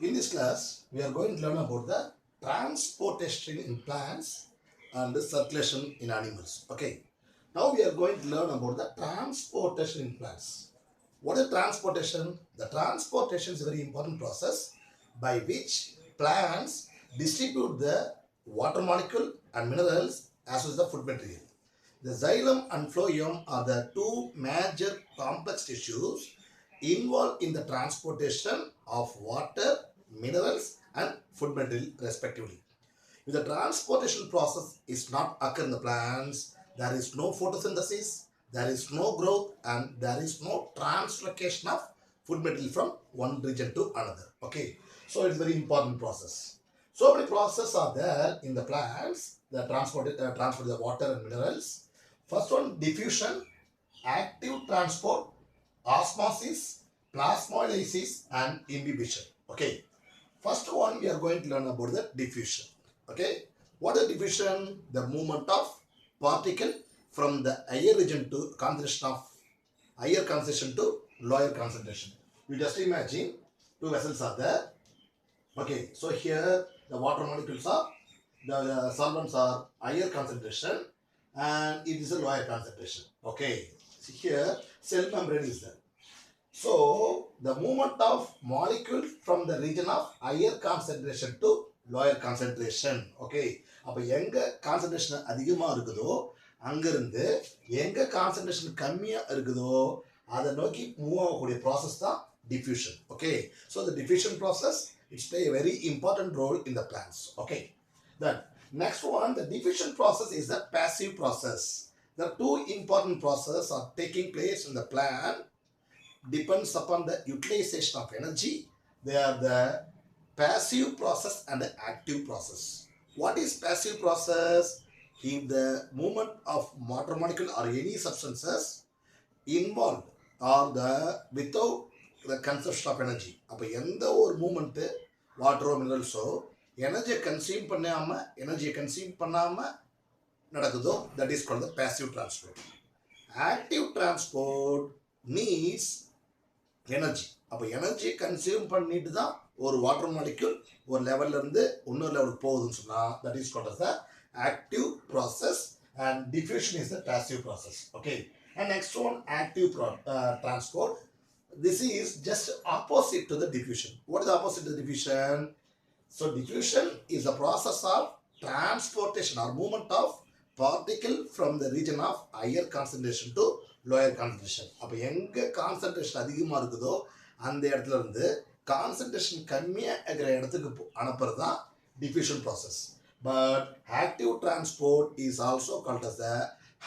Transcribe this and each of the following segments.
In this class, we are going to learn about the transportation in plants and the circulation in animals. Okay. Now we are going to learn about the transportation in plants. What is transportation? The transportation is a very important process by which plants distribute the water molecule and minerals as well as the food material. The xylem and phloem are the two major complex tissues involved in the transportation of water, minerals and food material respectively. If the transportation process is not occur in the plants, there is no photosynthesis, there is no growth and there is no translocation of food material from one region to another. Okay, so it's a very important process. So many processes are there in the plants that transport the water and minerals. First one, diffusion, active transport, osmosis, plasmolysis and imbibition. Okay, first one we are going to learn about the diffusion. Okay, what is diffusion? The movement of particle from the higher region to concentration of higher concentration to lower concentration. You just imagine two vessels are there. Okay, so here the water molecules are, the solvents are higher concentration and it is a lower concentration. Okay, see here cell membrane is there. So the movement of molecule from the region of higher concentration to lower concentration. Okay, அப்ப எங்க concentration அதிகமா இருக்குதோ அங்க இருந்து எங்க concentration கம்மியா இருக்குதோ அதை நோக்கி மூவ் ஆகக்கூடிய process தான் diffusion. Okay, so the diffusion process it's play a very important role in the plants. Okay, then next one, the diffusion process is the passive process. The two important processes are taking place in the plant depends upon the utilization of energy. They are the passive process and the active process. What is passive process? If the movement of water molecule or any substances involved or the without the consumption of energy. அப்போ எந்த ஒரு moment வாட்டரோ மினரல்ஸோ எனர்ஜியை consume பண்ணாம நடக்குதோ that is called the passive transport. Active transport needs energy. அப்போ energy consume பண்ணிட்டு தான் ஒரு வாட்டர் மாலிக்யூல் ஒரு லெவல்ல இருந்து இன்னொரு லெவலுக்கு போகுதுன்னு சொன்னா that is called as the active process and diffusion is the passive process. Okay, and next one, active transport. This is just opposite to the diffusion. What is the opposite to the diffusion? So diffusion is the process of transportation or movement of particle from the region of higher concentration to lower concentration. அப்போ எங்க concentration அதிகமாக இருக்குதோ அந்த இடத்துல இருந்து concentration கம்மியாக இருக்கிற இடத்துக்கு அனுப்புறது தான் diffusion process. But active transport is also called as the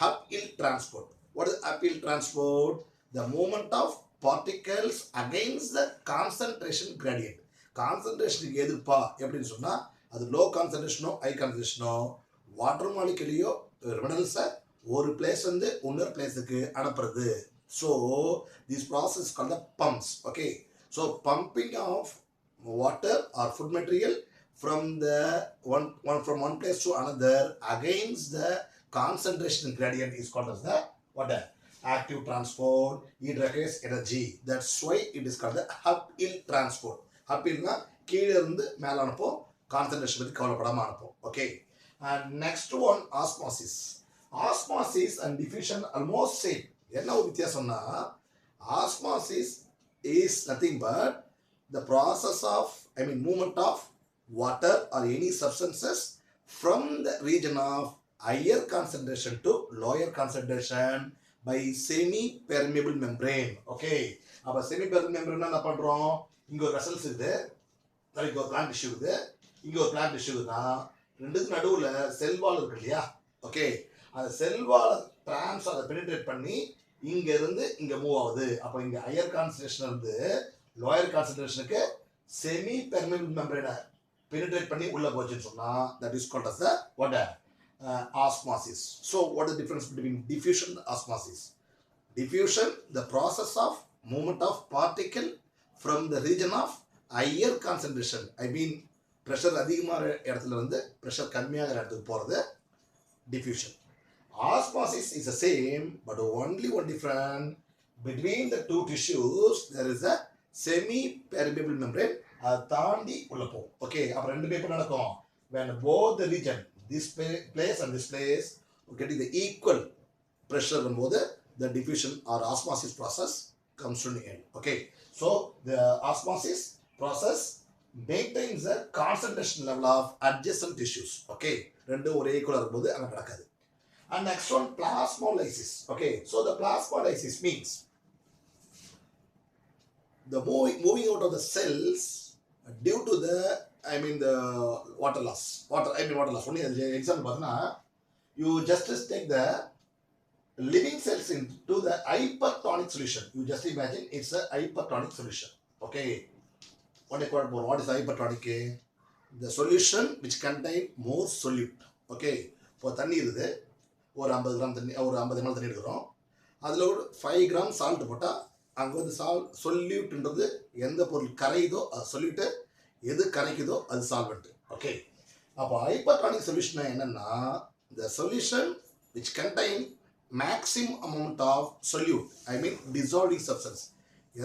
uphill transport. What is uphill transport? The movement of particles against the concentration gradient. கான்சன்ட்ரேஷனுக்கு எதிர்ப்பா எப்படின்னு சொன்னால் அது லோ கான்சன்ட்ரேஷனோ ஹை கான்சன்ட்ரேஷனோ வாட்டர் மாலிகுலையோ மினரல்ஸை ஒரு பிளேஸ் வந்து இன்னொரு பிளேஸுக்கு அனுப்புறது. So this process called the pumps. Okay, so pumping of water or food material from the from one place to another against the concentration gradient is called as the what? Active transport. It requires energy. That's why it is called the uphill transport. Uphill-na கீழே இருந்து மேலே அனுப்போம், concentration பற்றி கவலைப்படாமல் அனுப்போம். Okay, and next one, osmosis. Osmosis and diffusion almost same. என்ன ஒரு வித்தியாசம்னா osmosis is nothing but the process of movement of water or any substances from the region of higher concentration to lower concentration by semi permeable membrane. Okay, அப்ப semi permeable membrane என்ன பண்றோம்? இங்க ஒரு vessels இருக்குது, இங்க ஒரு plant tissue இருக்குது, இங்க ஒரு பிளான்ட் டிஷ்யூ இருக்குன்னா ரெண்டுக்கு நடுவுல செல் வால் இருக்கு இல்லையா? ஓகே, அந்த செல் வால் அதை பெனிட்ரேட் பண்ணி இங்க இருந்து இங்க மூவ் ஆகுது. அப்போ இங்க ஹையர் கான்சன்ட்ரேஷன் இருந்து லோயர் கான்சன்ட்ரேஷனுக்கு செமி பெர்மியபிள் மெம்பரேனை பெனிட்ரேட் பண்ணி உள்ள போச்சுன்னு சொன்னா that is called as the what? Osmosis. So what is the difference between diffusion and osmosis? Diffusion, the process of movement of particle from the region of higher concentration. pressure அதிகமான இடத்துல இருந்து pressure கம்மியாகிற இடத்துக்கு போறது diffusion. Osmosis is the same, but only one difference between the two tissues there is a semi permeable membrane அதை தாண்டி உள்ள போகும். Okay, அப்ப ரெண்டு பேப்பர் நடக்கும். When both the region, this place and this place getting the equal pressure வரும்போது the diffusion or osmosis process comes to an end. Okay, so the osmosis process maintains the concentration level of adjacent tissues. Okay, ரெண்டு ஒரே ஈக்குவலா இருக்கும்போது அங்க நடக்காது. And next one, plasmolysis. Okay, so the plasmolysis means the moving out of the cells due to the the water loss. Water loss. Only example, you just take the living cells into the hypertonic solution. You just imagine it's a hypertonic solution. Okay. What is hypertonic? The solution which contain more solute. Okay. For தண்ணி இருக்குது, ஒரு 50 gram தண்ணி, ஒரு 50 ml தண்ணி எடுக்கிறோம். அதில் ஒரு 5 gram salt போட்டால் அங்கே வந்து சொல்யூட்ன்றது எந்த பொருள் கரையுதோ அது சொல்யூட்டு, எது கரைக்குதோ அது சால்வெண்ட். ஓகே, அப்போ ஹைப்பர்டானிக் சொல்யூஷன் என்னன்னா, the solution which contain maximum amount of solute, dissolving substance.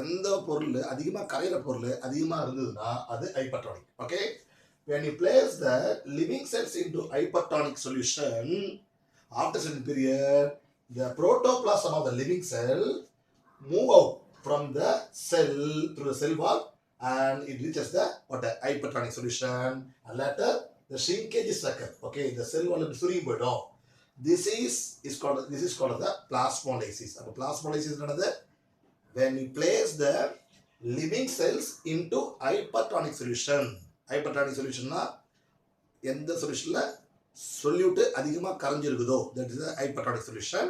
எந்த பொருள் அதிகமாக கரையிற பொருள் அதிகமாக இருந்ததுன்னா அது hypertonic. Okay, when you place the living cells into hypertonic solution, after a certain period, the protoplasm of the living cell move out from the cell through the cell wall and it reaches the hypertonic solution, and later the shrinkage is occur. Okay, the cell wall is சுருங்கி போய்டும். This is called the plasmolysis. And plasmolysis is another when you place the living cells into hypertonic solution. Hypertonic solution na எந்த சொல்யூஷன்ல solute அதிகமாக கரைஞ்சிருக்குதோ, that is the hypertonic solution.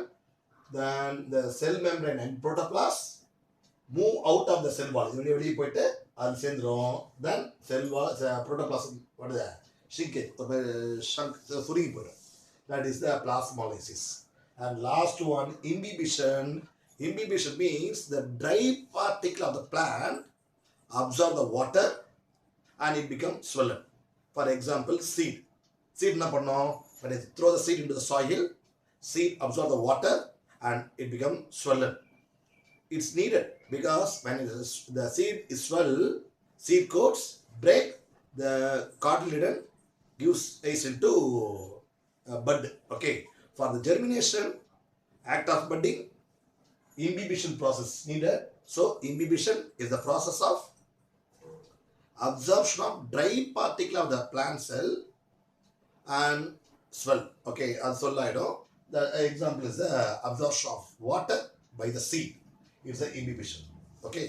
Then the cell membrane and protoplasm move out of the cell wall. வெளியே போயிட்டு அது சேர்ந்துரும். Then cell wall, protoplasm shrinkage, சுருங்கி போயிடும். That is the plasmolysis. And last one, imbibition. Imbibition means the dry particle of the plant absorb the water and it becomes swollen. For example, seed. Seed என்ன பண்ணும்? When you throw the seed into the soil, seed absorb the water and it becomes swollen. It's needed because when the seed is swelled, seed coats break, the cotyledon gives rise into bud. Okay, for the germination, act of budding, imbibition process needed. So imbibition is the process of absorption of dry particle of the plant cell and swell. Okay, also the example is the absorption of water by the seed. It's the imbibition. Okay.